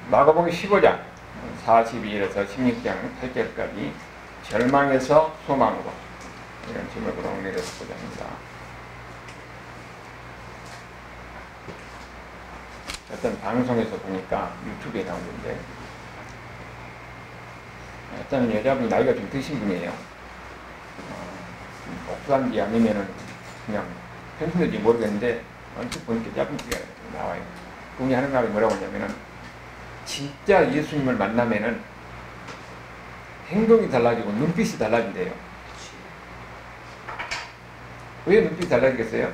마가복음 15장 42절에서 16장 8절까지 절망에서 소망으로 이런 제목으로 오늘의 보자 합니다. 어떤 방송에서 보니까 유튜브에 나오는데 어떤 여자분이 나이가 좀 드신 분이에요. 복수한지 아니면은 그냥 평소인지 모르겠는데 언뜻 보니까 짧은 기가 나와요. 그분이 하는 말이 뭐라고 하냐면은 진짜 예수님을 만나면은 행동이 달라지고 눈빛이 달라진대요. 왜 눈빛이 달라지겠어요?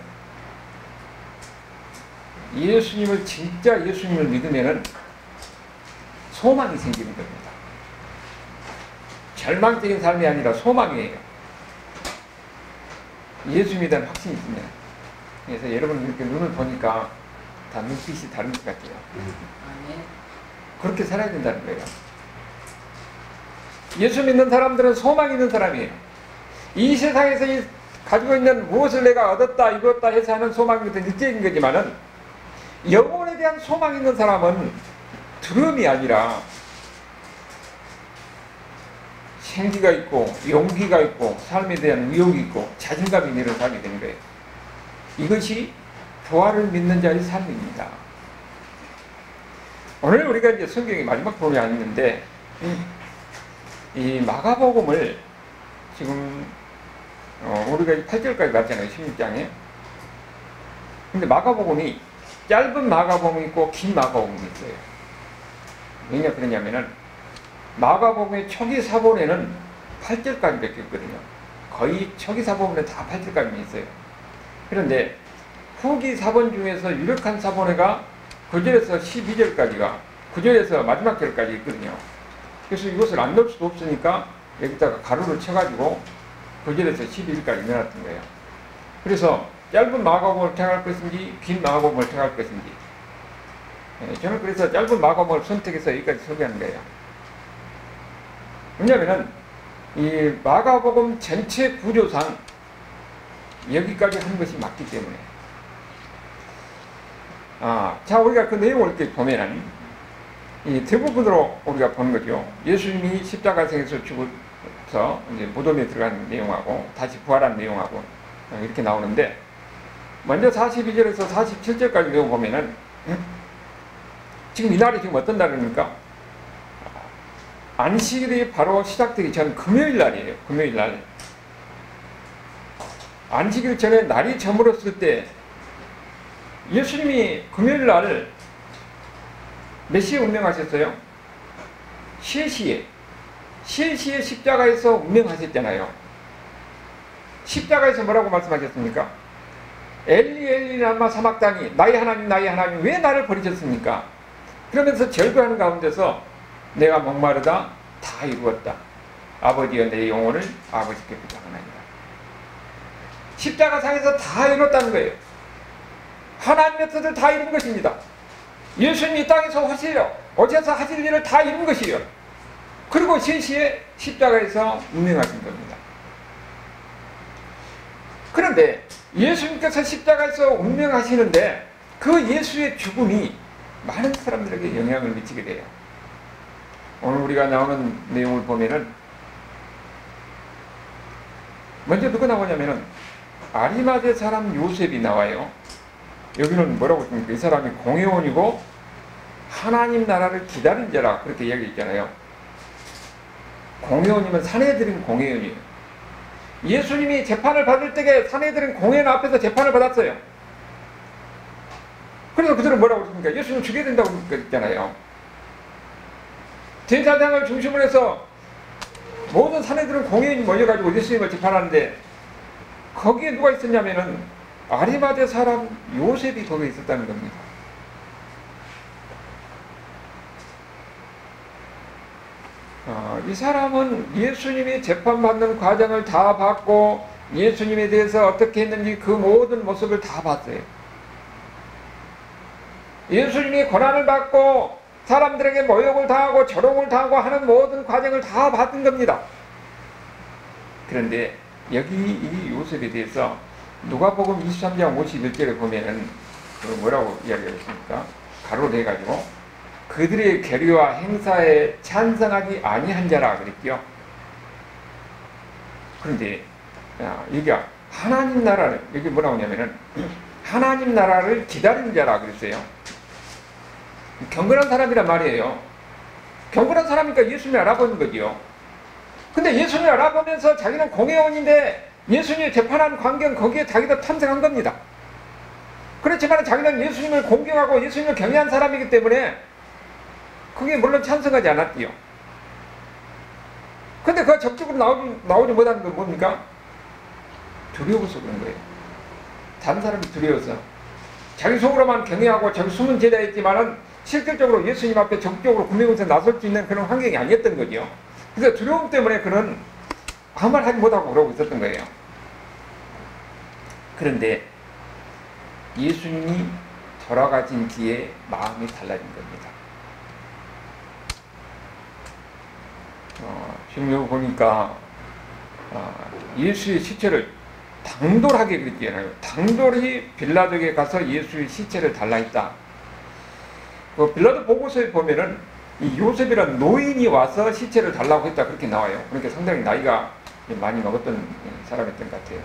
예수님을 진짜 예수님을 믿으면은 소망이 생기는 겁니다. 절망적인 삶이 아니라 소망이에요. 예수님에 대한 확신이 있습니다. 그래서 여러분 이렇게 눈을 보니까 다 눈빛이 다른 것 같아요. 그렇게 살아야 된다는 거예요. 예수 믿는 사람들은 소망이 있는 사람이에요. 이 세상에서 가지고 있는 무엇을 내가 얻었다 이뤘다 해서 하는 소망이 더 일적인 거지만은 영혼에 대한 소망이 있는 사람은 두려움이 아니라 생기가 있고 용기가 있고 삶에 대한 의욕이 있고 자신감이 있는 삶이 되는 거예요. 이것이 부활을 믿는 자의 삶입니다. 오늘 우리가 이제 성경의 마지막 부분이 아니는데 이 마가복음을 지금 우리가 8절까지 봤잖아요. 16장에. 근데 마가복음이 짧은 마가복음이 있고 긴 마가복음이 있어요. 왜냐 그러냐면은 마가복음의 초기 사본에는 8절까지밖에 없거든요. 거의 초기 사본에 다 8절까지 있어요. 그런데 후기 사본 중에서 유력한 사본회가 9절에서 12절까지가 9절에서 마지막 절까지 있거든요. 그래서 이것을 안 넣을 수도 없으니까 여기다가 가로를 쳐가지고 9절에서 12절까지 넣어놨던 거예요. 그래서 짧은 마가복음을 택할 것인지 긴 마가복음을 택할 것인지 저는 그래서 짧은 마가복음을 선택해서 여기까지 소개하는 거예요. 왜냐하면 이 마가복음 전체 구조상 여기까지 한 것이 맞기 때문에 자 우리가 그 내용을 이렇게 보면은 이 대부분으로 우리가 보는 거죠. 예수님이 십자가에서 죽어서 이제 무덤에 들어간 내용하고 다시 부활한 내용하고 이렇게 나오는데 먼저 42절에서 47절까지 내용 보면은 지금 이 날이 지금 어떤 날입니까? 안식일이 바로 시작되기 전 금요일 날이에요. 금요일 날. 안식일 전에 날이 저물었을 때 예수님이 금요일 날 몇 시에 운명하셨어요? 3시에. 3시에 십자가에서 운명하셨잖아요. 십자가에서 뭐라고 말씀하셨습니까? 엘리 엘리 라마 사막다니 나의 하나님 나의 하나님 왜 나를 버리셨습니까? 그러면서 절규하는 가운데서 내가 목마르다 다 이루었다. 아버지여 내 영혼을 아버지께 부탁하나이다. 십자가상에서 다 이뤘다는 거예요. 하나님의 뜻을 다 이룬 것입니다. 예수님이 이 땅에서 오셔서 하실 일을 다 이룬 것이에요. 그리고 3시에 십자가에서 운명하신 겁니다. 그런데 예수님께서 십자가에서 운명하시는데 그 예수의 죽음이 많은 사람들에게 영향을 미치게 돼요. 오늘 우리가 나오는 내용을 보면은 먼저 누가 나오냐면은 아리마대 사람 요셉이 나와요. 여기는 뭐라고 했습니까? 이 사람이 공회원이고 하나님 나라를 기다린 자라 그렇게 이야기했잖아요. 공회원이면 사내들인 공회원이에요. 예수님이 재판을 받을 때에 사내들인 공회원 앞에서 재판을 받았어요. 그래서 그들은 뭐라고 했습니까? 예수님 죽여야 된다고 했잖아요. 제사장을 중심으로 해서 모든 사내들은 공회원이 모여가지고 예수님을 재판하는데 거기에 누가 있었냐면은 아리마대 사람 요셉이 거기에 있었다는 겁니다. 이 사람은 예수님이 재판받는 과정을 다 봤고 예수님에 대해서 어떻게 했는지 그 모든 모습을 다 봤어요. 예수님이 고난을 받고 사람들에게 모욕을 당하고 조롱을 당하고 하는 모든 과정을 다 봤던 겁니다. 그런데 여기 이 요셉에 대해서 누가복음 23장 51절에 보면은 뭐라고 이야기하겠습니까? 가로로 해가지고 그들의 계류와 행사에 찬성하지 아니한 자라 그랬죠. 그런데 여기가 하나님 나라를, 여기 뭐라고 하냐면은 하나님 나라를 기다리는 자라 그랬어요. 경건한 사람이란 말이에요. 경건한 사람이니까 예수님을 알아보는 거지요. 근데 예수님을 알아보면서 자기는 공회원인데 예수님이 재판하는 광경 거기에 자기도 탐색한 겁니다. 그렇지만 자기는 예수님을 공경하고 예수님을 경외한 사람이기 때문에 그게 물론 찬성하지 않았지요. 근데 그가 적극적으로 나오지 못하는 건 뭡니까? 두려워서 그런 거예요. 다른 사람이 두려워서. 자기 속으로만 경외하고 자기 숨은 제자였지만은 실질적으로 예수님 앞에 적극적으로 구명에서 나설 수 있는 그런 환경이 아니었던 거죠. 그래서 두려움 때문에 그는 아무 말 하지 못하고 그러고 있었던 거예요. 그런데 예수님이 돌아가신 뒤에 마음이 달라진 겁니다. 지금 여기 보니까 예수의 시체를 당돌하게 그랬잖아요. 당돌히 빌라도에게 가서 예수의 시체를 달라 했다. 그 빌라도 보고서에 보면은 이 요셉이라는 노인이 와서 시체를 달라고 했다 그렇게 나와요. 그러니까 상당히 나이가 많이 먹었던 사람이었던 것 같아요.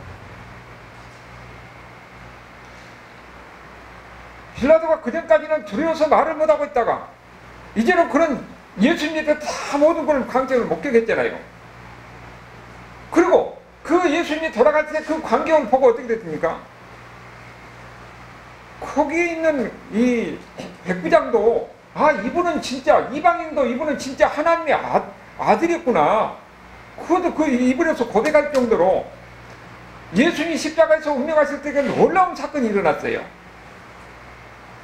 빌라도가 그전까지는 두려워서 말을 못하고 있다가 이제는 그런 예수님한테 다 모든 걸 광경을 목격했잖아요. 그리고 그 예수님이 돌아갈 때 그 광경을 보고 어떻게 됐습니까? 거기에 있는 이 백부장도 이분은 진짜 이방인도 이분은 진짜 하나님의 아들이었구나. 그것도 그 이분에서 고백할 정도로 예수님이 십자가에서 운명하실 때 놀라운 사건이 일어났어요.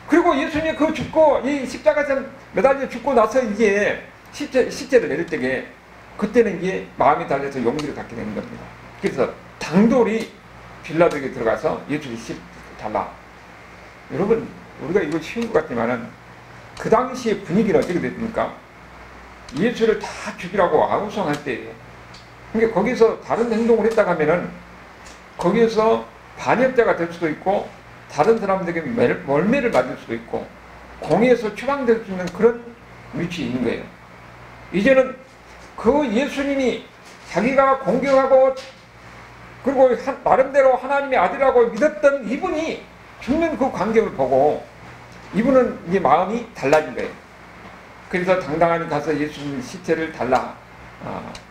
그리고 예수님이 그 죽고 이 십자가에서 매달려 죽고 나서 이제 시체를 내릴 때에 그때는 이제 마음이 달려서 용기를 갖게 되는 겁니다. 그래서 당돌이 빌라도에게 들어가서 예수를 달라. 여러분 우리가 이거 쉬운 것 같지만은 그 당시의 분위기는 어떻게 됐습니까? 예수를 다 죽이라고 아우성할 때예요. 그러니까 거기서 다른 행동을 했다가 하면은 거기에서 반역자가 될 수도 있고 다른 사람들에게 멀매를 맞을 수도 있고 공의에서 추방될 수 있는 그런 위치에 있는 거예요. 이제는 그 예수님이 자기가 공경하고 그리고 나름대로 하나님의 아들이라고 믿었던 이분이 죽는 그 광경을 보고 이분은 이제 마음이 달라진 거예요. 그래서 당당하게 가서 예수님 시체를 달라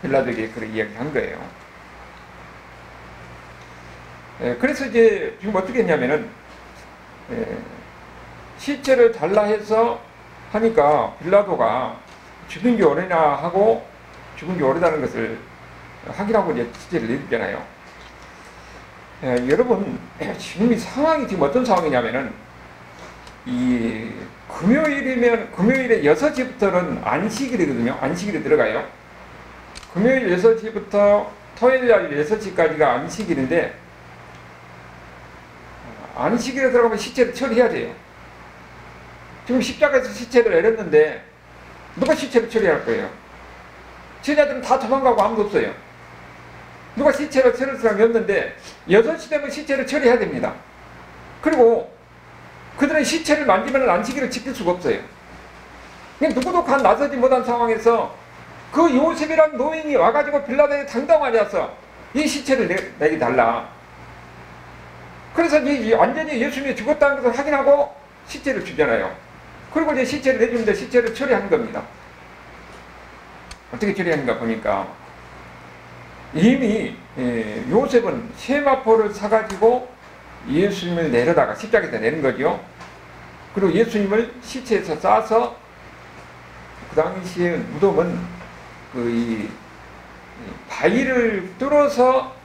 빌라도에게 그런 이야기를 한 거예요. 그래서 이제 지금 어떻게 했냐면은 시체를 달라 해서 하니까 빌라도가 죽은 지 오래나 하고 죽은 지 오래다는 것을 확인하고 이제 시체를 내렸잖아요. 여러분 지금 이 상황이 지금 어떤 상황이냐면은 이 금요일에 6시부터는 안식일이거든요. 안식일에 들어가요. 금요일 6시부터 토요일 날 6시까지가 안식일인데 안식일에 들어가면 시체를 처리해야 돼요. 지금 십자가에서 시체를 내렸는데 누가 시체를 처리할 거예요? 제자들은 다 도망가고 아무도 없어요. 누가 시체를 처리할 사람이 없는데 6시 되면 시체를 처리해야 됩니다. 그리고 그들은 시체를 만지면 안식일을 지킬 수가 없어요. 누구도 나서지 못한 상황에서 그 요셉이라는 노인이 와가지고 빌라도에 당당하게 와서 이 시체를 내게 달라. 그래서 완전히 예수님이 죽었다는 것을 확인하고 시체를 주잖아요. 그리고 이제 시체를 내주는데 시체를 처리하는 겁니다. 어떻게 처리하는가 보니까 이미 요셉은 세마포를 사가지고 예수님을 내려다가 십자가에서 내는 거죠. 그리고 예수님을 시체에서 싸서 그 당시에 무덤은 이 바위를 뚫어서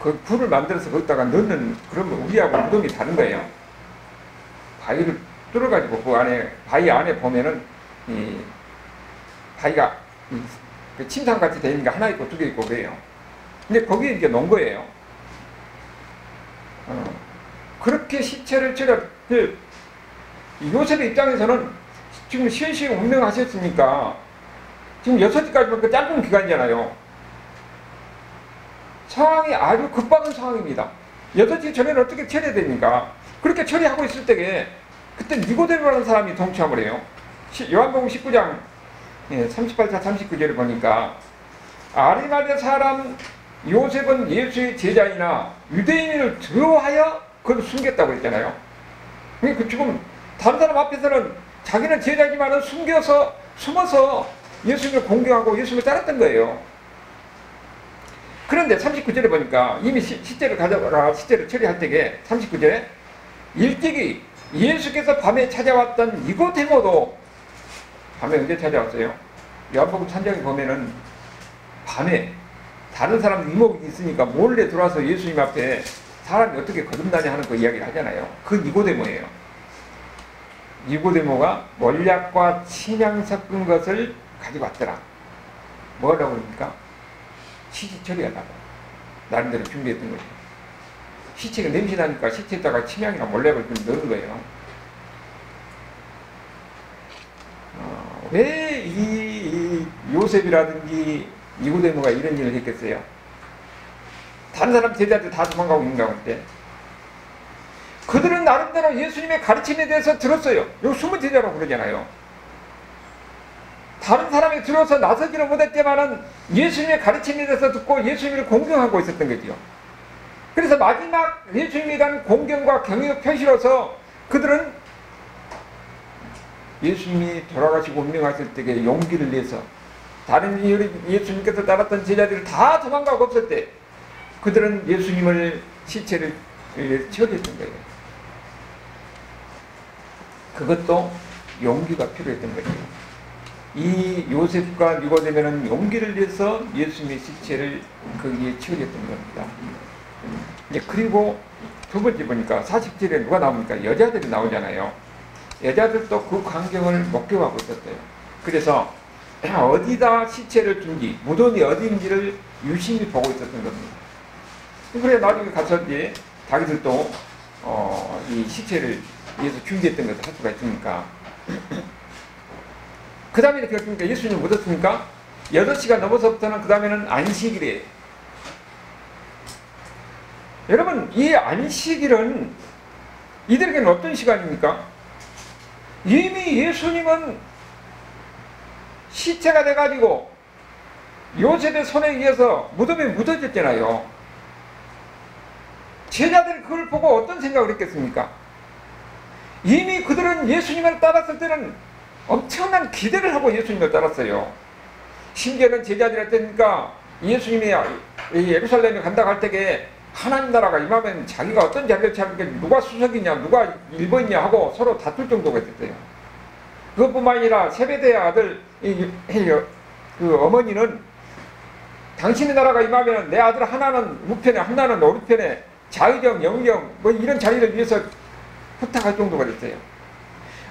그 불을 만들어서 거기다가 넣는 그런 우리하고 무덤이 다른 거예요. 바위를 뚫어가지고 그 안에 바위 안에 보면은 이 바위가 그 침상같이 되어 있는 게 하나 있고 두 개 있고 그래요. 근데 거기에 이제 놓은 거예요. 그렇게 시체를 요셉의 입장에서는 지금 시행시에 운명하셨으니까 지금 6시까지만 그 짧은 기간이잖아요. 상황이 아주 급박한 상황입니다. 6시 전에는 어떻게 처리해야 됩니까? 그렇게 처리하고 있을 때에 그때 니고데모라는 사람이 동참을 해요. 요한복음 19장 38절 39절을 보니까 아리마대 사람 요셉은 예수의 제자이나 유대인을 두려워하여 그를 숨겼다고 했잖아요. 그 지금 다른 사람 앞에서는 자기는 제자지만은 숨어서 예수님을 공경하고 예수님을 따랐던 거예요. 그런데 39절에 보니까 이미 시체를 가져가라 시체를 처리할 때에 39절에 일찍이 예수께서 밤에 찾아왔던 니고데모도 밤에 언제 찾아왔어요? 요한복음 3장에 보면은 밤에 다른 사람 이목이 있으니까 몰래 들어와서 예수님 앞에 사람이 어떻게 거듭나냐 하는 그 이야기를 하잖아요. 그 니고데모예요. 니고데모가 몰약과 침향 섞은 것을 가지고 왔더라. 뭐라고 그럽니까? 시체 처리하다가 나름대로 준비했던 거죠. 시체가 냄새나니까 시체에다가 침향이나 몰약을 좀 넣은 거예요. 왜 이 요셉이라든지 니고데모가 이런 일을 했겠어요? 다른 사람 제자들 다 도망가고 있는 가운데 그들은 나름대로 예수님의 가르침에 대해서 들었어요. 여기 숨은 제자라고 그러잖아요. 다른 사람이 들어서 나서지를 못했지만은 예수님의 가르침에 대해서 듣고 예수님을 공경하고 있었던 거지요. 그래서 마지막 예수님에 대한 공경과 경외의 표시로서 그들은 예수님이 돌아가시고 운명하실 때에 용기를 내서 다른 예수님께서 따랐던 제자들을 다 도망가고 없을 때 그들은 예수님을 시체를 처리했던 거예요. 그것도 용기가 필요했던 거죠. 이 요셉과 니고데모는 용기를 내서 예수님의 시체를 거기에 처리했던 겁니다. 이제 그리고 두 번째 보니까 40절에 누가 나옵니까? 여자들이 나오잖아요. 여자들도 그 광경을 목격하고 있었어요. 그래서 어디다 시체를 둔지, 무덤이 어디인지를 유심히 보고 있었던 겁니다. 그래 나중에 가서 이제 자기들도 이 시체를 위해서 준비했던 것을 할 수가 있으니까. 그 다음에 이렇게 했으니까 예수님 묻었습니까? 8시가 넘어서부터는 그 다음에는 안식일이에요. 여러분, 이 안식일은 이들에게는 어떤 시간입니까? 이미 예수님은 시체가 돼가지고 요셉의 손에 의해서 무덤에 묻어졌잖아요. 제자들이 그걸 보고 어떤 생각을 했겠습니까? 이미 그들은 예수님을 따랐을 때는 엄청난 기대를 하고 예수님을 따랐어요. 심지어는 제자들한테니까 예수님이 예루살렘에 간다고 할 때에 하나님 나라가 임하면 자기가 어떤 자리를 차리니까 누가 수석이냐 누가 1번이냐 하고 서로 다툴 정도가 됐어요. 그것뿐만 아니라 세베대의 아들 그 어머니는 당신의 나라가 임하면 내 아들 하나는 우편에 하나는 오른편에 자의정 영의정 뭐 이런 자리를 위해서 부탁할 정도가 됐어요.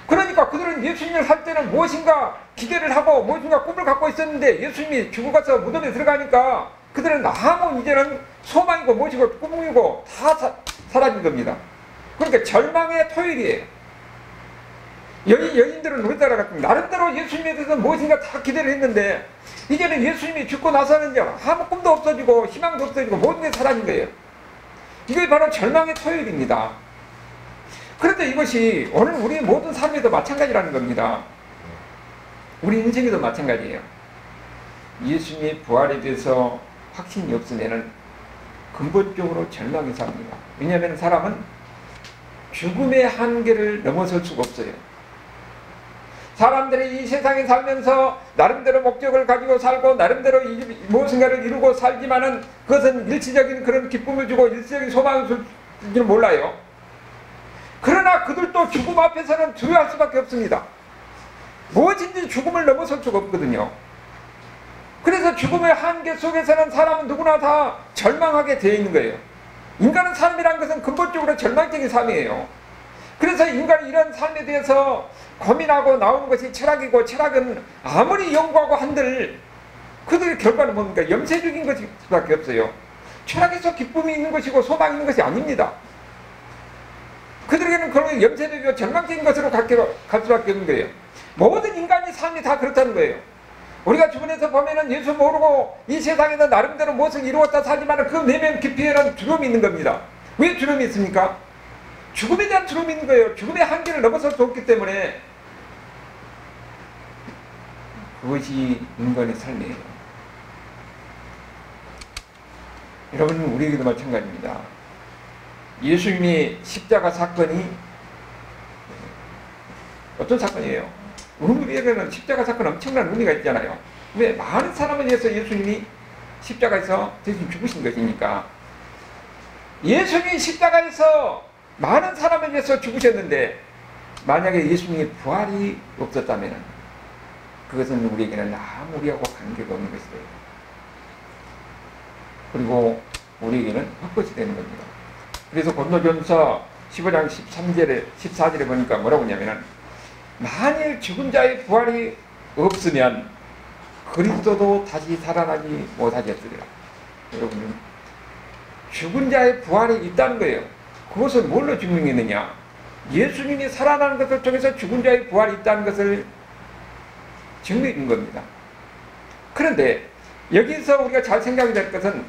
그러니까 그들은 예수님을 살 때는 무엇인가 기대를 하고 무엇인가 꿈을 갖고 있었는데 예수님이 죽고 가서 무덤에 들어가니까 그들은 아무 이제는 소망이고 무엇이고 꿈이고 다 사라진 겁니다. 그러니까 절망의 토요일이에요. 여인들은 우리나라 같은 나름대로 예수님에 대해서 무엇인가 다 기대를 했는데 이제는 예수님이 죽고 나서는 아무 꿈도 없어지고 희망도 없어지고 모든 게 사라진 거예요. 이게 바로 절망의 토요일입니다. 그런데 이것이 오늘 우리 모든 삶에도 마찬가지라는 겁니다. 우리 인생에도 마찬가지예요. 예수님의 부활에 대해서 확신이 없으면 근본적으로 절망에 삽니다. 왜냐하면 사람은 죽음의 한계를 넘어설 수가 없어요. 사람들이 이 세상에 살면서 나름대로 목적을 가지고 살고 나름대로 무엇인가를 이루고 살지만은 그것은 일시적인 그런 기쁨을 주고 일시적인 소망을 줄지는 몰라요. 그러나 그들도 죽음 앞에서는 두려워할 수밖에 없습니다. 무엇인지 죽음을 넘어설 수가 없거든요. 그래서 죽음의 한계 속에서는 사람은 누구나 다 절망하게 되어 있는 거예요. 인간은 삶이란 것은 근본적으로 절망적인 삶이에요. 그래서 인간이 이런 삶에 대해서 고민하고 나오는 것이 철학이고 철학은 아무리 연구하고 한들 그들의 결과는 뭡니까? 염세적인 것일 수밖에 없어요. 철학에서 기쁨이 있는 것이고 소망이 있는 것이 아닙니다. 그들에게는 그런 염세적이고 절망적인 것으로 갈 수밖에 없는 거예요. 모든 인간의 삶이 다 그렇다는 거예요. 우리가 주변에서 보면은 예수 모르고 이 세상에서 나름대로 무엇을 이루었다 살지만 그 내면 깊이에는 두려움이 있는 겁니다. 왜 두려움이 있습니까? 죽음에 대한 두려움이 있는 거예요. 죽음의 한계를 넘어서 줬기 때문에 그것이 인간의 삶이에요. 여러분, 우리에게도 마찬가지입니다. 예수님의 십자가 사건이 어떤 사건이에요? 우리에게는 십자가 사건 엄청난 의미가 있잖아요. 왜? 많은 사람을 위해서 예수님이 십자가에서 대신 죽으신 것이니까. 예수님이 십자가에서 많은 사람을 위해서 죽으셨는데 만약에 예수님의 부활이 없었다면 그것은 우리에게는 아무 우리하고 관계가 없는 것이에요. 그리고 우리에게는 헛것이 되는 겁니다. 그래서 고린도전서 15장 13절에 14절에 보니까 뭐라고 하냐면은 만일 죽은 자의 부활이 없으면 그리스도도 다시 살아나지 못하겠으리라. 여러분, 죽은 자의 부활이 있다는 거예요. 그것을 뭘로 증명했느냐? 예수님이 살아나는 것을 통해서 죽은 자의 부활이 있다는 것을 증명한 겁니다. 그런데 여기서 우리가 잘 생각해야 될 것은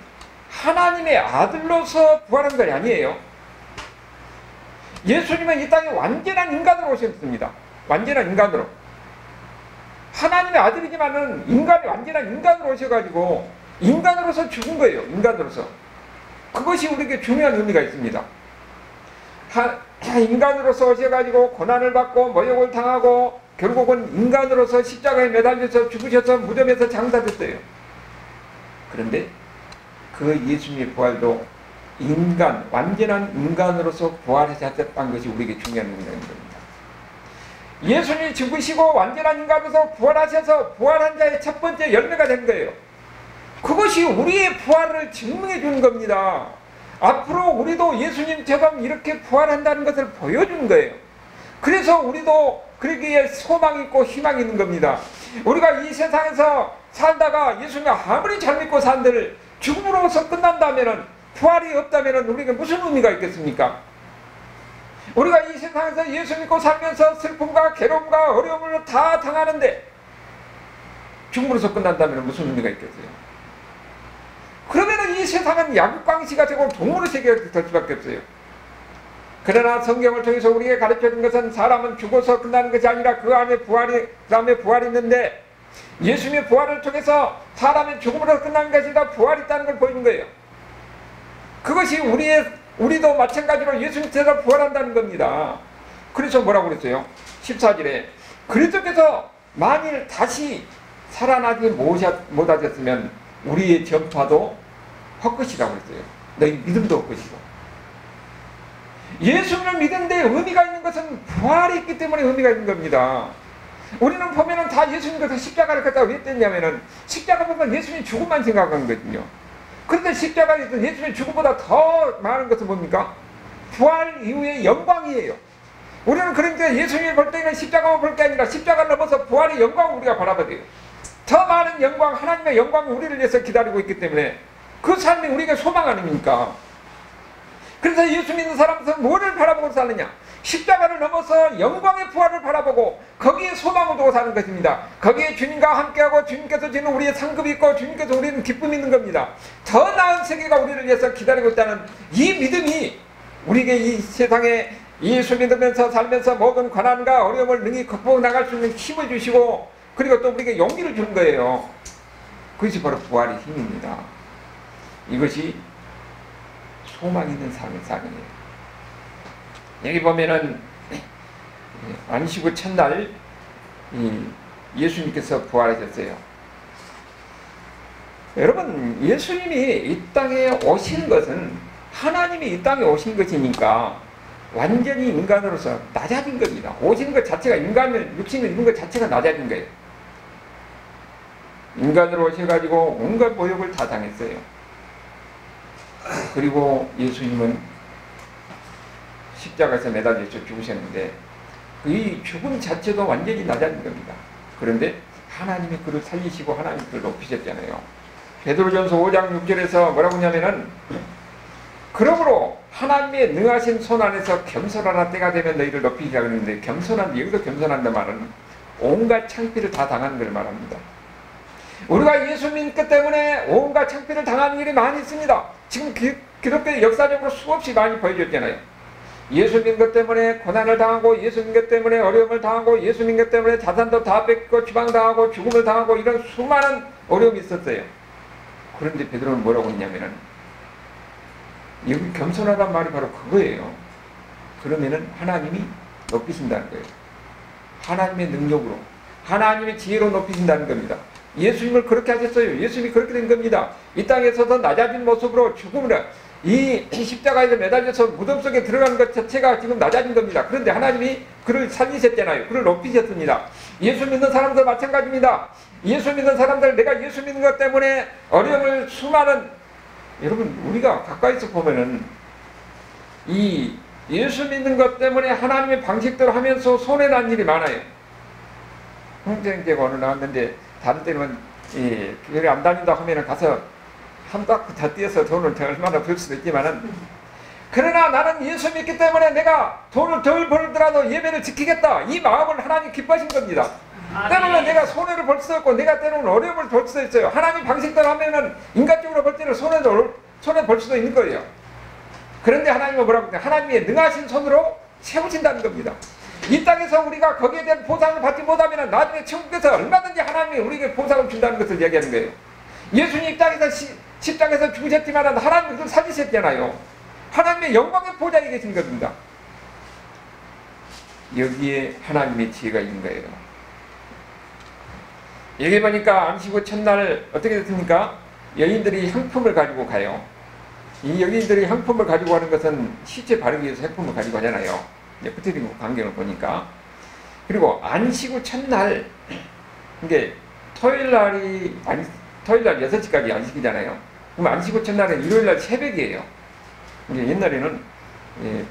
하나님의 아들로서 부활한 것이 아니에요. 예수님은 이 땅에 완전한 인간으로 오셨습니다. 완전한 인간으로. 하나님의 아들이지만은 인간이 완전한 인간으로 오셔가지고 인간으로서 죽은 거예요. 인간으로서. 그것이 우리에게 중요한 의미가 있습니다. 인간으로서 오셔가지고 고난을 받고 모욕을 당하고 결국은 인간으로서 십자가에 매달려서 죽으셔서 무덤에서 장사됐어요. 그런데 그 예수님의 부활도 인간, 완전한 인간으로서 부활하셨다는 것이 우리에게 중요한 의미가 있는 겁니다. 예수님이 죽으시고 완전한 인간으로서 부활하셔서 부활한 자의 첫 번째 열매가 된 거예요. 그것이 우리의 부활을 증명해 주는 겁니다. 앞으로 우리도 예수님처럼 이렇게 부활한다는 것을 보여주는 거예요. 그래서 우리도 그러기에 소망이 있고 희망이 있는 겁니다. 우리가 이 세상에서 살다가 예수님을 아무리 잘 믿고 산들 죽음으로서 끝난다면, 부활이 없다면 우리에게 무슨 의미가 있겠습니까? 우리가 이 세상에서 예수 믿고 살면서 슬픔과 괴로움과 어려움을 다 당하는데 죽음으로서 끝난다면 무슨 의미가 있겠어요? 그러면 이 세상은 약육강식이 되고 동물의 세계가 될 수밖에 없어요. 그러나 성경을 통해서 우리에게 가르쳐준 것은 사람은 죽어서 끝나는 것이 아니라 그 안에 부활이 있는데, 예수님의 부활을 통해서 사람의 죽음으로 끝나는 것이 아니라 부활이 있다는 걸 보이는 거예요. 그것이 우리도 마찬가지로 예수님께서 부활한다는 겁니다. 그래서 뭐라고 그랬어요? 14절에 그리스도께서 만일 다시 살아나지 못하셨으면 우리의 전파도 헛것이라고 그랬어요. 너희 믿음도 헛것이고. 예수님을 믿는 데 의미가 있는 것은 부활이 있기 때문에 의미가 있는 겁니다. 우리는 보면은 다 예수님께서 십자가를 갖다가 왜 뗐냐면은 십자가 보면 예수님 죽음만 생각하는 거거든요. 그런데 십자가에서 예수님의 죽음보다 더 많은 것은 뭡니까? 부활 이후의 영광이에요. 우리는 그러니까 예수님을 볼 때는 십자가만 볼 게 아니라 십자가를 넘어서 부활의 영광을 우리가 바라봐야 돼요. 더 많은 영광, 하나님의 영광이 우리를 위해서 기다리고 있기 때문에 그 삶이 우리에게 소망 아닙니까? 그래서 예수 믿는 사람은 뭐를 바라보고 사느냐? 십자가를 넘어서 영광의 부활을 바라보고 거기에 소망을 두고 사는 것입니다. 거기에 주님과 함께하고 주님께서 주는 우리의 상급이 있고 주님께서 우리는 기쁨이 있는 겁니다. 더 나은 세계가 우리를 위해서 기다리고 있다는 이 믿음이 우리에게 이 세상에 예수 믿으면서 살면서 모든 고난과 어려움을 능히 극복해 나갈 수 있는 힘을 주시고, 그리고 또 우리에게 용기를 주는 거예요. 그것이 바로 부활의 힘입니다. 이것이 소망 있는 삶의 삶이에요. 여기 보면은 안식 후 첫날 예수님께서 부활하셨어요. 여러분, 예수님이 이 땅에 오신 것은 하나님이 이 땅에 오신 것이니까 완전히 인간으로서 낮아진 겁니다. 오신 것 자체가 육신을 입은 것 자체가 낮아진 거예요. 인간으로 오셔가지고 온갖 모욕을 다 당했어요. 그리고 예수님은 십자가에서 매달려서 죽으셨는데 이 죽음 자체도 완전히 낮아진 겁니다. 그런데 하나님이 그를 살리시고 하나님이 그를 높이셨잖아요. 베드로전서 5장 6절에서 뭐라고 하냐면은 그러므로 하나님의 능하신 손 안에서 겸손하라, 때가 되면 너희를 높이시라 그러는데, 겸손한, 여기서 겸손한다 말은 온갖 창피를 다 당하는 걸 말합니다. 우리가 예수 믿기 때문에 온갖 창피를 당하는 일이 많이 있습니다. 지금 기독교의 역사적으로 수없이 많이 보여줬잖아요. 예수 믿는 것 때문에 고난을 당하고, 예수 믿는 것 때문에 어려움을 당하고, 예수 믿는 것 때문에 자산도 다 뺏고 추방당하고 죽음을 당하고 이런 수많은 어려움이 있었어요. 그런데 베드로는 뭐라고 했냐면은, 여기 겸손하단 말이 바로 그거예요. 그러면은 하나님이 높이신다는 거예요. 하나님의 능력으로, 하나님의 지혜로 높이신다는 겁니다. 예수님을 그렇게 하셨어요. 예수님이 그렇게 된 겁니다. 이 땅에서도 낮아진 모습으로 죽음을, 이 십자가에서 매달려서 무덤 속에 들어가는 것 자체가 지금 낮아진 겁니다. 그런데 하나님이 그를 살리셨잖아요. 그를 높이셨습니다. 예수 믿는 사람도 마찬가지입니다. 예수 믿는 사람들, 내가 예수 믿는 것 때문에 어려움을 수많은, 여러분 우리가 가까이서 보면은 이 예수 믿는 것 때문에 하나님의 방식대로 하면서 손해난 일이 많아요. 형제가 오늘 나왔는데 다른 때는 교회 안 다닌다고 하면은 가서 한 바퀴 다 뛰어서 돈을 더 얼마나 벌 수도 있지만은, 그러나 나는 예수 믿기 때문에 내가 돈을 덜 벌더라도 예배를 지키겠다, 이 마음을 하나님 기뻐하신 겁니다. 때로는 내가 손해를 볼 수도 있고, 내가 때로는 어려움을 볼 수도 있어요. 하나님 방식대로 하면은 인간적으로 볼 때는 손해 볼 수도 있는 거예요. 그런데 하나님은 뭐라고 하냐, 하나님의 능하신 손으로 세우신다는 겁니다. 이 땅에서 우리가 거기에 대한 보상을 받지 못하면 나중에 천국에서 얼마든지 하나님이 우리에게 보상을 준다는 것을 얘기하는 거예요. 예수님 입장에서 십자가에서 죽으셨지만 하나님은 그걸 살리셨잖아요. 하나님의 영광의 보좌에 계신 겁니다. 여기에 하나님의 지혜가 있는 거예요. 여기 보니까 안식구 첫날 어떻게 됐습니까? 여인들이 향품을 가지고 가요. 이 여인들이 향품을 가지고 가는 것은 시체 바르기 위해서 향품을 가지고 가잖아요. 붙어진 광경을 보니까. 그리고 안식구 첫날, 이게 토요일날 6시까지 안식이잖아요. 그럼 안식구 첫날은 일요일날 새벽이에요. 이게 옛날에는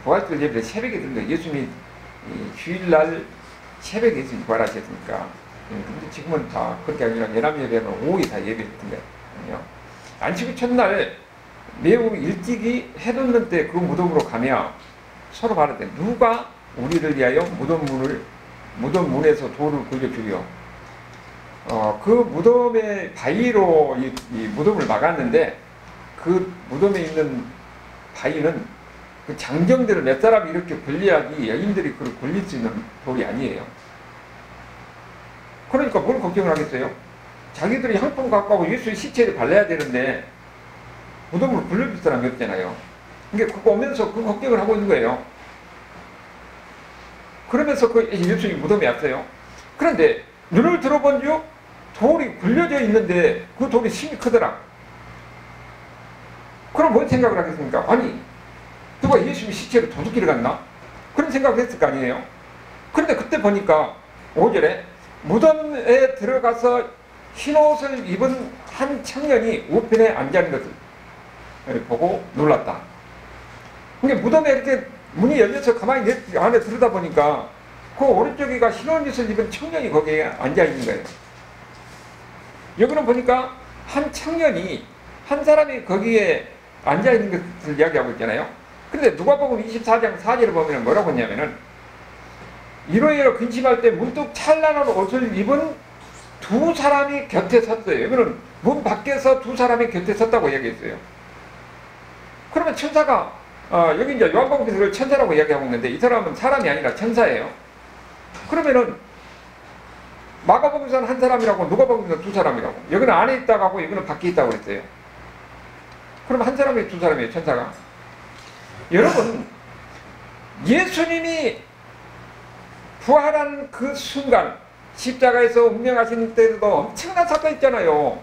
부활절 예배 새벽에 드는 거예요. 예수님이 주일날 새벽에 예수님이 부활하셨으니까. 근데 지금은 다 그렇게 아니라 예남 예배는 오후에 다 예배했던 거예요. 안식구 첫날 매우 일찍이 해돋는 때 그 무덤으로 가며 서로 말할 때, 누가 우리를 위하여 무덤 문에서 돌을 굴려주려. 그 무덤의 바위로 이 무덤을 막았는데, 그 무덤에 있는 바위는 그 장정들을 몇 사람이 이렇게 굴려야지 여인들이 그걸 굴릴 수 있는 돌이 아니에요. 그러니까 뭘 걱정을 하겠어요? 자기들이 향품 갖고 가고 예수의 시체를 발라야 되는데 무덤을 굴려줄 사람이 없잖아요. 그러니까 그거 오면서 그 걱정을 하고 있는 거예요. 그러면서 그 예수님이 무덤에 왔어요. 그런데 눈을 들어본즉 돌이 굴려져 있는데 그 돌이 힘이 크더라. 그럼 뭔 생각을 하겠습니까? 아니, 누가 예수님이 시체를 도둑질을 갔나? 그런 생각을 했을 거 아니에요. 그런데 그때 보니까 5절에 무덤에 들어가서 흰옷을 입은 한 청년이 우편에 앉아있는 것을 보고 놀랐다. 그러니까 무덤에 이렇게 문이 열려서 가만히 안에 들여다보니까 그 오른쪽에가 흰옷을 입은 청년이 거기에 앉아있는 거예요. 여기는 보니까 한 청년이, 한 사람이 거기에 앉아있는 것을 이야기하고 있잖아요. 그런데 누가복음 24장 4절을 보면 뭐라고 했냐면은, 이러이러 근심할 때 문득 찬란한 옷을 입은 두 사람이 곁에 섰어요. 여기는 문 밖에서 두 사람이 곁에 섰다고 얘기했어요. 그러면 천사가, 여기 이제 요한복음에서 천사라고 이야기하고 있는데, 이 사람은 사람이 아니라 천사예요. 그러면은 마가복음에서는 한 사람이라고, 누가복음에서는 두 사람이라고, 여기는 안에 있다고 하고 여기는 밖에 있다고 그랬어요. 그럼 한 사람이 두 사람이에요, 천사가. 여러분, 예수님이 부활한 그 순간, 십자가에서 운명하신 때도 엄청난 사건이 있잖아요.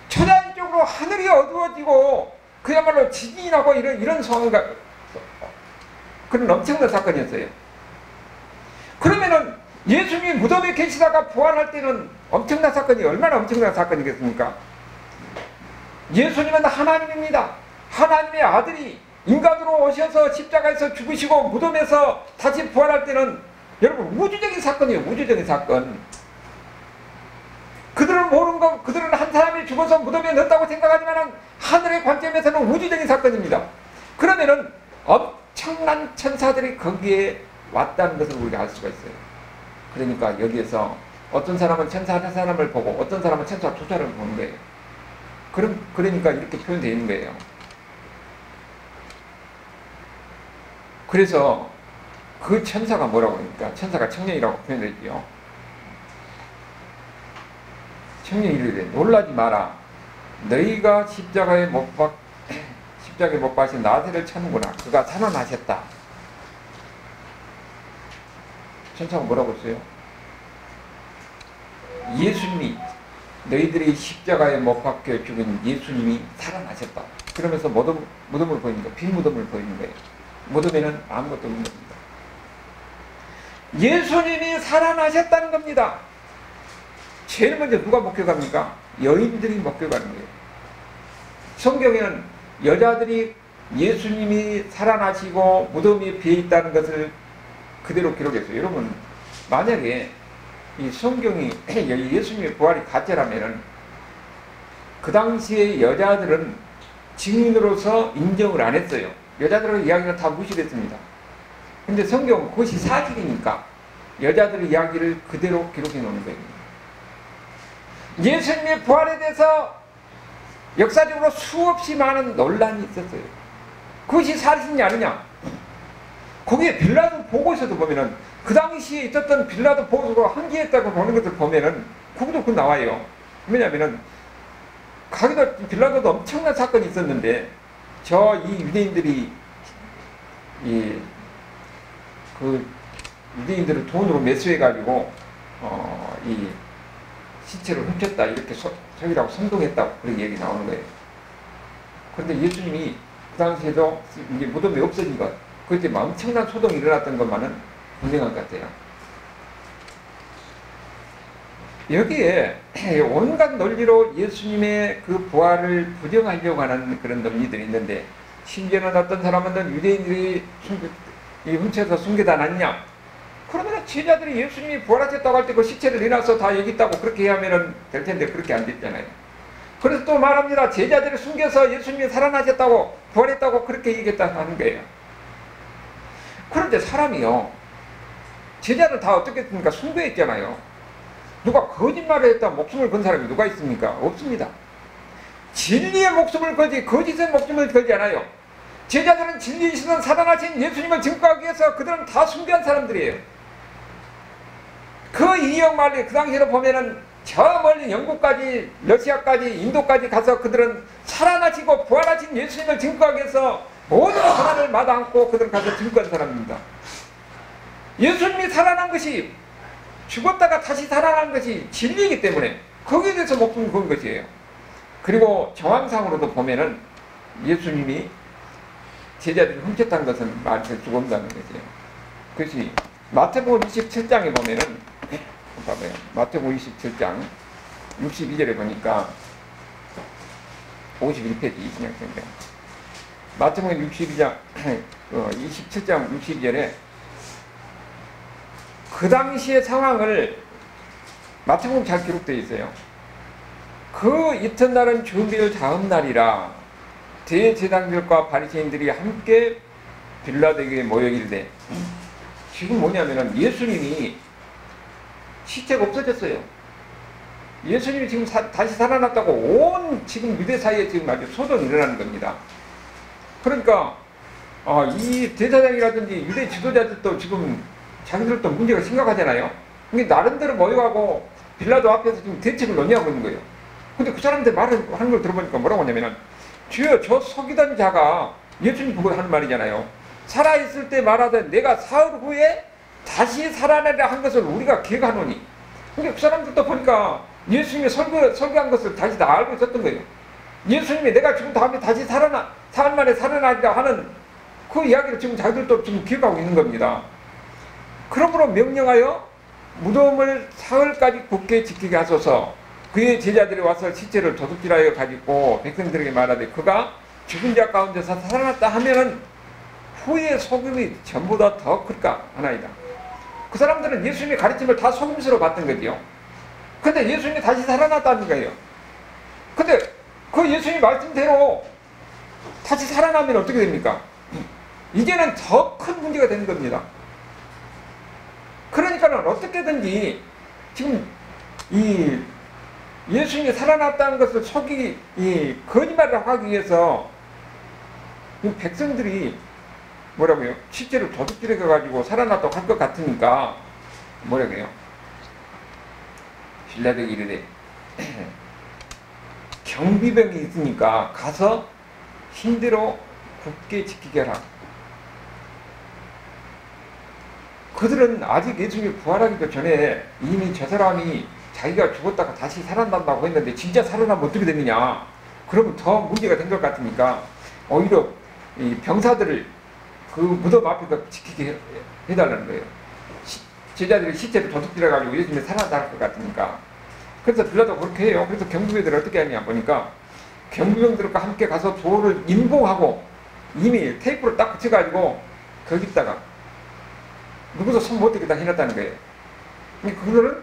초자연적으로 하늘이 어두워지고 그야말로 지진이 나고 이런 상황과 그런 엄청난 사건이었어요. 그러면은 예수님이 무덤에 계시다가 부활할 때는 엄청난 사건이 얼마나 엄청난 사건이겠습니까? 예수님은 하나님입니다. 하나님의 아들이 인간으로 오셔서 십자가에서 죽으시고 무덤에서 다시 부활할 때는 여러분 우주적인 사건이에요. 우주적인 사건. 그들은 모르는 거, 그들은 한 사람이 죽어서 무덤에 넣었다고 생각하지만 하늘의 관점에서는 우주적인 사건입니다. 그러면은 엄청난 천사들이 거기에 왔다는 것을 우리가 알 수가 있어요. 그러니까 여기에서 어떤 사람은 천사 한 사람을 보고 어떤 사람은 천사 두 사람을 보는 거예요. 그러니까 이렇게 표현되어 있는 거예요. 그래서 그 천사가 뭐라고 합니까? 천사가 청년이라고 표현했지요. 청년이 이르되 놀라지 마라. 너희가 십자가에 못 박힌 나사렛을 찾는구나. 그가 살아나셨다. 천사가 뭐라고 했어요? 예수님이, 너희들이 십자가에 못 박혀 죽은 예수님이 살아나셨다. 그러면서 무덤을 보이는 거예요. 빈 무덤을 보이는 거예요. 무덤에는 아무것도 없는 겁니다. 예수님이 살아나셨다는 겁니다. 제일 먼저 누가 목격합니까? 여인들이 목격하는 거예요. 성경에는 여자들이 예수님이 살아나시고 무덤이 비어있다는 것을 그대로 기록했어요. 여러분, 만약에 이 성경이 예수님의 부활이 가짜라면은 그 당시에 여자들은 증인으로서 인정을 안 했어요. 여자들의 이야기를 다 무시했습니다. 근데 성경은 그것이 사실이니까 여자들의 이야기를 그대로 기록해 놓는 거예요. 예수님의 부활에 대해서 역사적으로 수없이 많은 논란이 있었어요. 그것이 사실이냐 아니냐. 거기에 빌라도 보고서도 보면은 그 당시에 있었던 빌라도 보고서가 한계했다고 보는 것을 보면은 그것도 나와요. 왜냐면은 가기도 빌라도도 엄청난 사건이 있었는데 이 유대인들이 그 유대인들을 돈으로 매수해가지고 이 시체를 훔쳤다 이렇게 저기라고 선동했다고 그런 얘기 나오는 거예요. 그런데 예수님이 그 당시에도 이게 무덤이 없어진 것, 그때 엄청난 소동이 일어났던 것만은 분명한 것 같아요. 여기에 온갖 논리로 예수님의 그 부활을 부정하려고 하는 그런 논리들이 있는데, 심지어는 어떤 사람은 유대인들이 훔쳐서 숨겨다 놨냐? 그러면 제자들이 예수님이 부활하셨다고 할 때 그 시체를 내놔서 다 여기 있다고 그렇게 하면 될 텐데 그렇게 안 됐잖아요. 그래서 또 말합니다. 제자들이 숨겨서 예수님이 살아나셨다고 부활했다고 그렇게 얘기했다고 하는 거예요. 그런데 사람이요, 제자들 다 어떻게 했습니까? 숭배했잖아요. 누가 거짓말을 했다 목숨을 건 사람이 누가 있습니까? 없습니다. 진리의 목숨을 걸지 거짓의 목숨을 걸지 않아요. 제자들은 진리이시던 살아나신 예수님을 증거하기 위해서 그들은 다 숭배한 사람들이에요. 그 이역 말리 그 당시로 보면은 저 멀리 영국까지 러시아까지 인도까지 가서 그들은 살아나시고 부활하신 예수님을 증거하기 위해서 모든 고난을 마다 안고 그들은 가서 증거한 사람입니다. 예수님이 살아난 것이, 죽었다가 다시 살아난 것이 진리이기 때문에 거기에 대해서 목숨을 건 것이에요. 그리고 정황상으로도 보면은 예수님이 제자들이 훔쳤다는 것은 말할 수가 없다는 거죠. 그것이 마태복음 27장에 보면은, 봐봐요. 마태복음 27장 62절에 보니까 51페이지 이신약성경. 마태복음 27장 62절에 그 당시의 상황을 마태복음 잘 기록되어 있어요. 그 이튿날은 주일일 다음 날이라 대제사장들과 바리새인들이 함께 빌라도에게 모여 이르되, 지금 뭐냐면은 예수님이 시체가 없어졌어요. 예수님이 지금 다시 살아났다고 온 지금 유대 사이에 지금 아주 소동이 일어나는 겁니다. 그러니까 이 대사장이라든지 유대 지도자들도 지금 자기들도 문제가 심각하잖아요. 근데 나름대로 모여가고 빌라도 앞에서 지금 대책을 논의하고 있는 거예요. 근데 그 사람들 말을 하는 걸 들어보니까 뭐라고 하냐면은, 주여 저 속이던 자가 예수님 보고 하는 말이잖아요. 살아있을 때 말하되 내가 사흘 후에 다시 살아나려 한 것을 우리가 기억하노니. 근데 그 사람들도 보니까 예수님이 설교한 것을 다시 다 알고 있었던 거예요. 예수님이 내가 지금 다음에 다시 사흘 만에 살아나리라 하는 그 이야기를 지금 자기들도 지금 기억하고 있는 겁니다. 그러므로 명령하여 무덤을 사흘까지 굳게 지키게 하소서. 그의 제자들이 와서 시체를 도둑질하여 가지고 백성들에게 말하되 그가 죽은 자 가운데서 살아났다 하면은 후에 속임이 전보다 더 클까 하나이다. 그 사람들은 예수님의 가르침을 다 속임수로 봤던 거지요. 근데 예수님이 다시 살아났다는 거예요. 근데 그 예수님 말씀대로 다시 살아나면 어떻게 됩니까? 이제는 더 큰 문제가 되는 겁니다. 그러니까는 어떻게든지 지금 이 예수님이 살아났다는 것을 거짓말을 하기 위해서 이 백성들이 뭐라고요? 실제로 도둑질해 가지고 살아났다고 할 것 같으니까 뭐라고요? 빌라도에게 이르되 경비병이 있으니까 가서 힘대로 굳게 지키게 하라. 그들은 아직 예수님이 부활하기도 전에 이미 저 사람이 자기가 죽었다가 다시 살아난다고 했는데 진짜 살아나면 어떻게 되느냐. 그러면 더 문제가 된 것 같으니까 오히려 이 병사들을 그 무덤 앞에서 지키게 해달라는 거예요. 제자들이 시체를 도둑질해가지고 예수님이 살아날 것 같으니까. 그래서 빌라도가 그렇게 해요. 그래서 경비병들이 어떻게 하냐 보니까 경비병들과 함께 가서 돌을 인봉하고 이미 테이프를 딱 붙여가지고 거기다가 누구도 손 못 대게 다 해놨다는 거예요. 그거를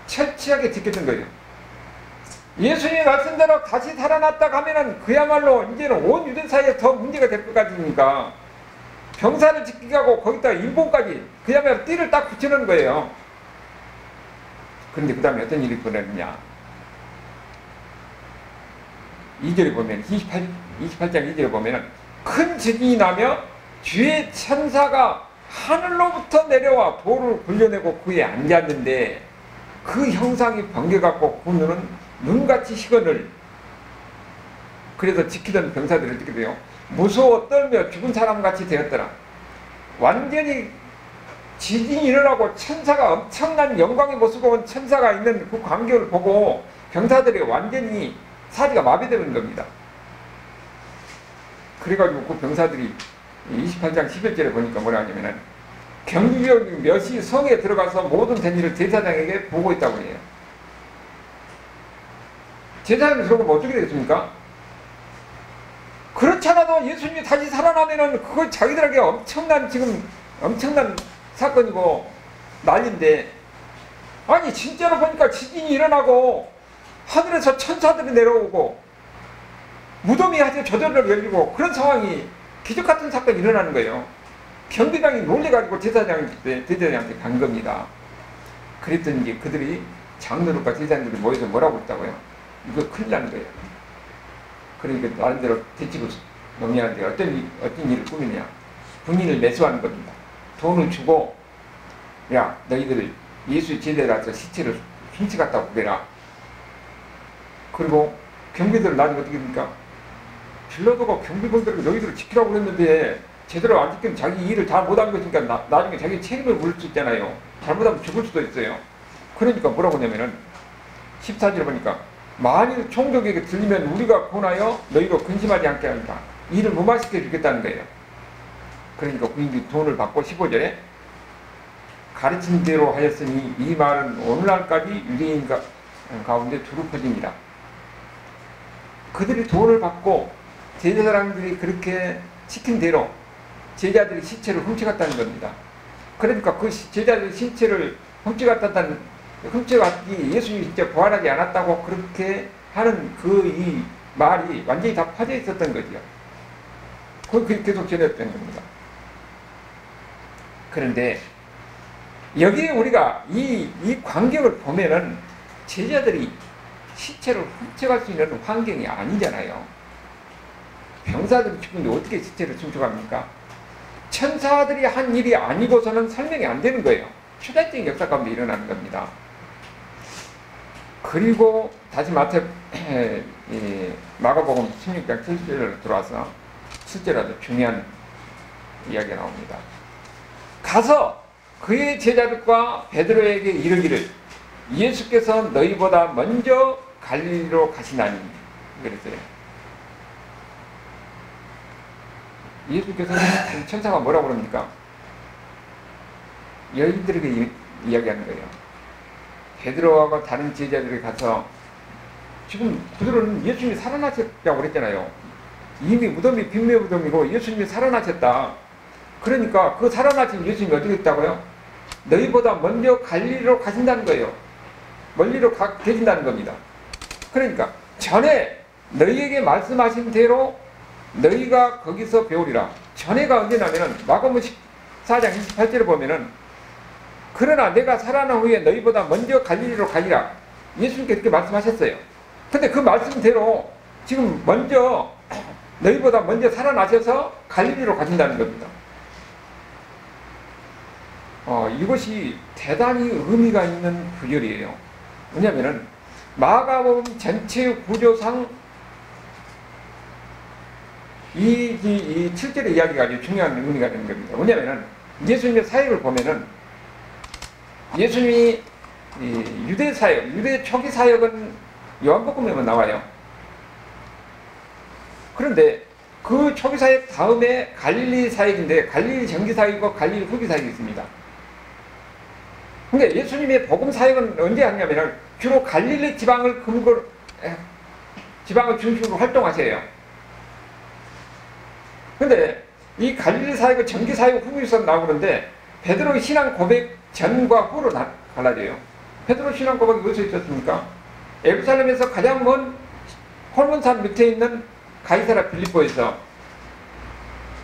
철저하게 지켰던 거예요. 예수님의 말씀대로 다시 살아났다 하면은 그야말로 이제는 온 유대 사이에 더 문제가 될 것 같으니까 병사를 지키게 하고 거기다가 인봉까지 그야말로 띠를 딱 붙여놓은 거예요. 그런데 그 다음에 어떤 일이 벌어졌냐. 2절에 보면 28장 2절에 보면은 큰 지진이 나며 주의 천사가 하늘로부터 내려와 돌을 굴려내고 그에 앉았는데 그 형상이 번개같고 그 눈은 눈같이 희건을. 그래서 지키던 병사들이 어떻게 돼요? 무서워 떨며 죽은 사람같이 되었더라. 완전히 지진이 일어나고 천사가 엄청난 영광의 모습을 온 천사가 있는 그 광경을 보고 병사들이 완전히 사지가 마비되는 겁니다. 그래가지고 그 병사들이 28장 11절에 보니까 뭐라 하냐면은 경비병 몇이 성에 들어가서 모든 된 일을 제사장에게 보고 있다고 해요. 제사장이 들어보면 어떻게 되겠습니까? 그렇잖아도 예수님이 다시 살아나면은 그거 자기들에게 엄청난 사건이고 난리인데, 아니 진짜로 보니까 지진이 일어나고 하늘에서 천사들이 내려오고 무덤이 아주 저절로 열리고 그런 상황이 기적같은 사건이 일어나는 거예요. 경비병이 놀래가지고 제사장한테 간 겁니다. 그랬더니 이제 그들이 장로들과 제사장들이 모여서 뭐라고 했다고요? 이거 큰일 나는 거예요. 그러니까 나름대로 대치고 논의하는데 어떤 일을 꾸미냐. 군인을 매수하는 겁니다. 돈을 주고 야 너희들 예수의 제자라서 시체를 훔쳐갔다고 그래라. 그리고 경비들은 나중에 어떻게 됩니까? 빌라도가 경비병들에게 너희들을 지키라고 그랬는데 제대로 안 지키면 자기 일을 다 못한 것이니까 나중에 자기 책임을 물을 수 있잖아요. 잘못하면 죽을 수도 있어요. 그러니까 뭐라고 하냐면은 14절에 보니까 만일 총독에게 들리면 우리가 권하여 너희로 근심하지 않게 하니까 일을 무마시켜 주겠다는 거예요. 그러니까 군인들이 돈을 받고 15절에 가르친 대로 하였으니 이 말은 오늘날까지 유대인 가운데 두루 퍼집니다. 그들이 돈을 받고 제자들이 그렇게 시킨 대로 제자들이 시체를 훔쳐갔다는 겁니다. 그러니까 그 제자들이 시체를 훔쳐갔기 예수님이 진짜 부활하지 않았다고 그렇게 하는 이 말이 완전히 다 퍼져 있었던 거죠. 그게 계속 전해졌던 겁니다. 그런데 여기에 우리가 이 광경을 보면은 제자들이 시체를 훔쳐갈 수 있는 환경이 아니잖아요. 병사들이 죽은데 어떻게 시체를 훔쳐갑니까? 천사들이 한 일이 아니고서는 설명이 안 되는 거예요. 초대적인 역사 가운데 일어나는 겁니다. 그리고 다시 마가복음 16장 7절로 들어와서 실제로도 중요한 이야기가 나옵니다. 가서 그의 제자들과 베드로에게 이르기를 예수께서 너희보다 먼저 갈릴리로 가시나니 그랬어요. 예수께서는 천사가 뭐라고 그럽니까? 여인들에게 이야기하는 거예요. 베드로하고 다른 제자들이 가서 지금 그들은 예수님이 살아나셨다고 그랬잖아요. 이미 무덤이 빈매 무덤이고 예수님이 살아나셨다. 그러니까 그 살아나신 예수님이 어떻게 했다고요? 너희보다 먼저 갈릴리로 가신다는 거예요. 멀리로 계신다는 겁니다. 그러니까 전에 너희에게 말씀하신 대로 너희가 거기서 배우리라. 전에가 언제냐면은 마가복음 14장 28절에 보면은 그러나 내가 살아난 후에 너희보다 먼저 갈릴리로 가리라. 예수님께 그렇게 말씀하셨어요. 근데 그 말씀대로 지금 너희보다 먼저 살아나셔서 갈릴리로 가신다는 겁니다. 이것이 대단히 의미가 있는 구절이에요. 왜냐하면 마가복음 전체 구조상 이 7절의 이야기가 아주 중요한 의미가 되는 겁니다. 왜냐하면 예수님의 사역을 보면은 예수님이 유대 사역, 유대 초기 사역은 요한복음에만 나와요. 그런데 그 초기 사역 다음에 갈릴리 사역인데 갈릴리 정기 사역이고 갈릴리 후기 사역이 있습니다. 그러니까 예수님의 복음 사역은 언제 하냐면은 주로 갈릴리 지방을 중심으로 활동하세요. 그런데 이 갈릴리 사역은 정기 사역 후기에서 나오는데 베드로의 신앙 고백 전과 후로 갈라져요. 베드로 신앙 고백이 어디서 있었습니까? 예루살렘에서 가장 먼 홀몬산 밑에 있는 가이사라 빌립보에서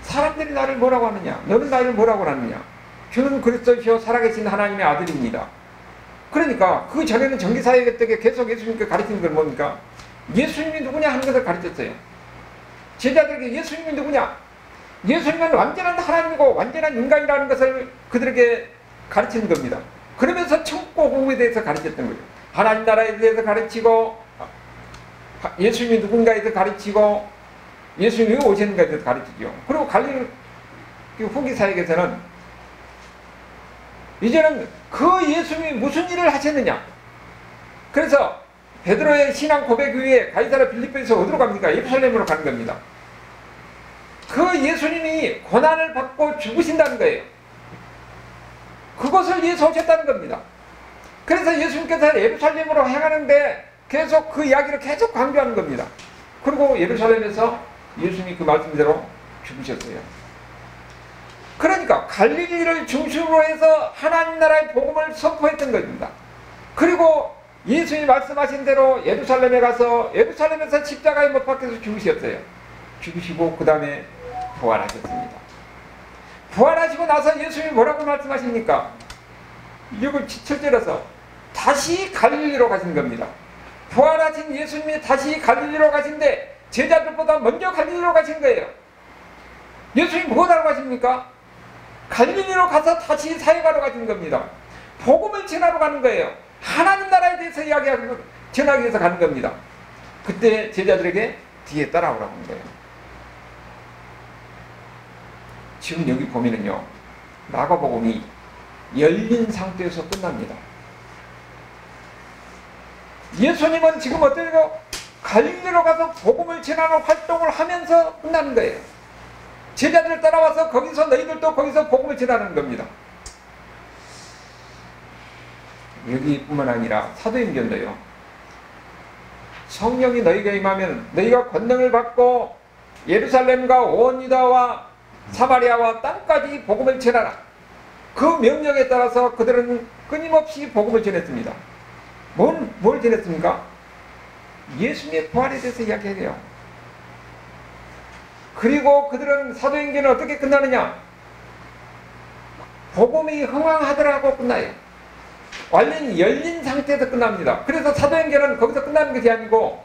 사람들이 나를 뭐라고 하느냐? 너는 나를 뭐라고 하느냐? 주는 그리스도시요 살아계신 하나님의 아들입니다. 그러니까 그 전에는 정기사역했던 계속 예수님께 가르치는 건 뭡니까? 예수님이 누구냐 하는 것을 가르쳤어요. 제자들에게 예수님이 누구냐? 예수님은 완전한 하나님이고 완전한 인간이라는 것을 그들에게 가르치는 겁니다. 그러면서 천국 복음에 대해서 가르쳤던 거죠. 하나님 나라에 대해서 가르치고 예수님이 누군가에 대해서 가르치고 예수님이 왜 오셨는가에 대해서 가르치죠. 그리고 갈릴리 후기 사역에서는 이제는 그 예수님이 무슨 일을 하셨느냐. 그래서 베드로의 신앙 고백 위에 가이사라 빌립보에서 어디로 갑니까? 예루살렘으로 가는 겁니다. 그 예수님이 고난을 받고 죽으신다는 거예요. 그것을 위해서 오셨다는 겁니다. 그래서 예수님께서 예루살렘으로 향하는데 계속 그 이야기를 계속 강조하는 겁니다. 그리고 예루살렘에서 예수님이 그 말씀대로 죽으셨어요. 그러니까 갈릴리를 중심으로 해서 하나님 나라의 복음을 선포했던 겁니다. 그리고 예수님이 말씀하신 대로 예루살렘에 가서 예루살렘에서 십자가에 못 박혀서 죽으셨어요. 죽으시고 그 다음에 부활하셨습니다. 부활하시고 나서 예수님이 뭐라고 말씀하십니까? 이걸 7절에서 다시 갈릴리로 가신 겁니다. 부활하신 예수님이 다시 갈릴리로 가신데 제자들보다 먼저 갈릴리로 가신 거예요. 예수님이 뭐라고 하십니까? 갈릴리로 가서 다시 사역하러 가신 겁니다. 복음을 전하러 가는 거예요. 하나님 나라에 대해서 이야기하고 전하기 위해서 가는 겁니다. 그때 제자들에게 뒤에 따라오라고 하는 거예요. 지금 여기 보면은요, 마가복음이 열린 상태에서 끝납니다. 예수님은 지금 어때요? 갈릴리로 가서 복음을 전하는 활동을 하면서 끝나는 거예요. 제자들 따라와서 거기서 너희들도 거기서 복음을 전하는 겁니다. 여기뿐만 아니라 사도행전도요. 성령이 너희에게 임하면 너희가 권능을 받고 예루살렘과 온 유다와 사마리아와 땅까지 복음을 전하라. 그 명령에 따라서 그들은 끊임없이 복음을 전했습니다. 뭘 전했습니까? 예수님의 부활에 대해서 이야기해요. 그리고 그들은 사도행전은 어떻게 끝나느냐? 복음이 흥왕하더라고 끝나요. 완전히 열린 상태에서 끝납니다. 그래서 사도행전은 거기서 끝나는 것이 아니고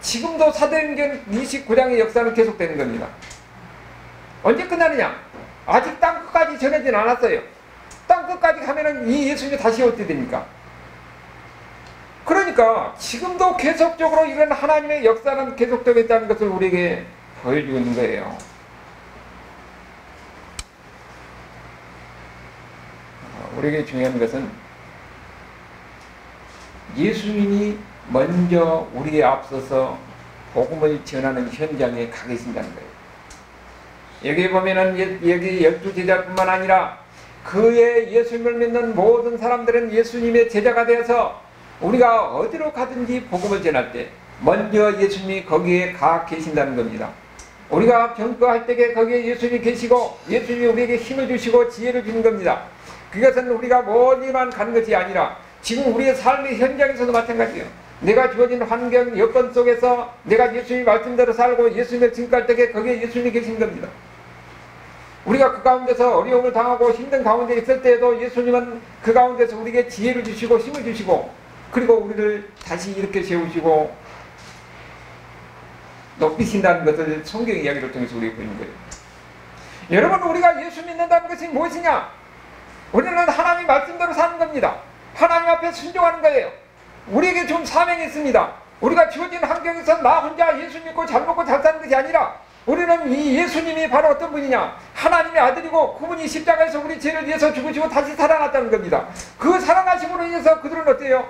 지금도 사도행전 29장의 역사는 계속되는 겁니다. 언제 끝나느냐? 아직 땅끝까지 전해진 않았어요. 땅끝까지 가면은 이 예수님이 다시 어떻게 됩니까? 그러니까 지금도 계속적으로 이런 하나님의 역사는 계속되고 있다는 것을 우리에게 보여주고 있는 거예요. 우리에게 중요한 것은 예수님이 먼저 우리에 앞서서 복음을 전하는 현장에 가 계신다는 거예요. 여기 보면은 여기 12제자뿐만 아니라 그의 예수님을 믿는 모든 사람들은 예수님의 제자가 되어서 우리가 어디로 가든지 복음을 전할 때 먼저 예수님이 거기에 가 계신다는 겁니다. 우리가 병거할 때에 거기에 예수님이 계시고 예수님이 우리에게 힘을 주시고 지혜를 주는 겁니다. 그것은 우리가 멀리만 가는 것이 아니라 지금 우리의 삶의 현장에서도 마찬가지예요. 내가 주어진 환경, 여건 속에서 내가 예수님의 말씀대로 살고 예수님을 증거할 때에 거기에 예수님이 계신 겁니다. 우리가 그 가운데서 어려움을 당하고 힘든 가운데 있을 때에도 예수님은 그 가운데서 우리에게 지혜를 주시고 힘을 주시고 그리고 우리를 다시 이렇게 세우시고 높이신다는 것을 성경 이야기를 통해서 우리가 보는 거예요. 여러분, 우리가 예수 믿는다는 것이 무엇이냐? 우리는 하나님 말씀대로 사는 겁니다. 하나님 앞에 순종하는 거예요. 우리에게 좀 사명이 있습니다. 우리가 주어진 환경에서 나 혼자 예수 믿고 잘 먹고 잘 사는 것이 아니라 우리는 이 예수님이 바로 어떤 분이냐, 하나님의 아들이고 그분이 십자가에서 우리 죄를 위해서 죽으시고 다시 살아났다는 겁니다. 그 살아나심으로 인해서 그들은 어때요?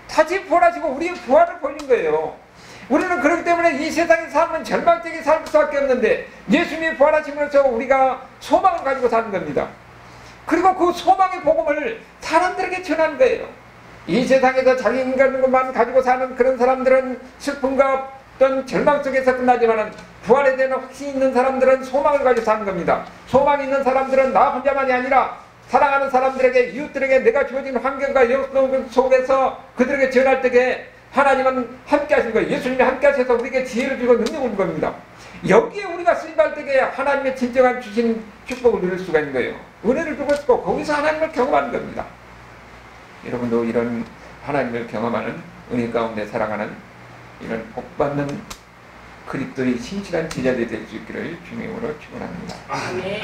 다시 부활하시고 우리의 부활을 보이는 거예요. 우리는 그렇기 때문에 이 세상의 삶은 절망적인 살 수밖에 없는데 예수님이 부활하심으로써 우리가 소망을 가지고 사는 겁니다. 그리고 그 소망의 복음을 사람들에게 전하는 거예요. 이 세상에서 자기 인간것만 가지고 사는 그런 사람들은 슬픔과 어떤 절망 속에서 끝나지만 부활에 대한 확신이 있는 사람들은 소망을 가지고 사는 겁니다. 소망이 있는 사람들은 나 혼자만이 아니라 사랑하는 사람들에게, 이웃들에게 내가 주어진 환경과 역경 속에서 그들에게 전할 때에 하나님은 함께 하신 거예요. 예수님이 함께 하셔서 우리에게 지혜를 주고 능력을 준 겁니다. 여기에 우리가 쓰임받을 때에 하나님의 진정한 주신 축복을 누릴 수가 있는 거예요. 은혜를 주고 있고 거기서 하나님을 경험하는 겁니다. 여러분도 이런 하나님을 경험하는 은혜 가운데 살아가는 이런 복받는 그리스도의 신실한 제자들이 될 수 있기를 주님으로 축원합니다. 아멘.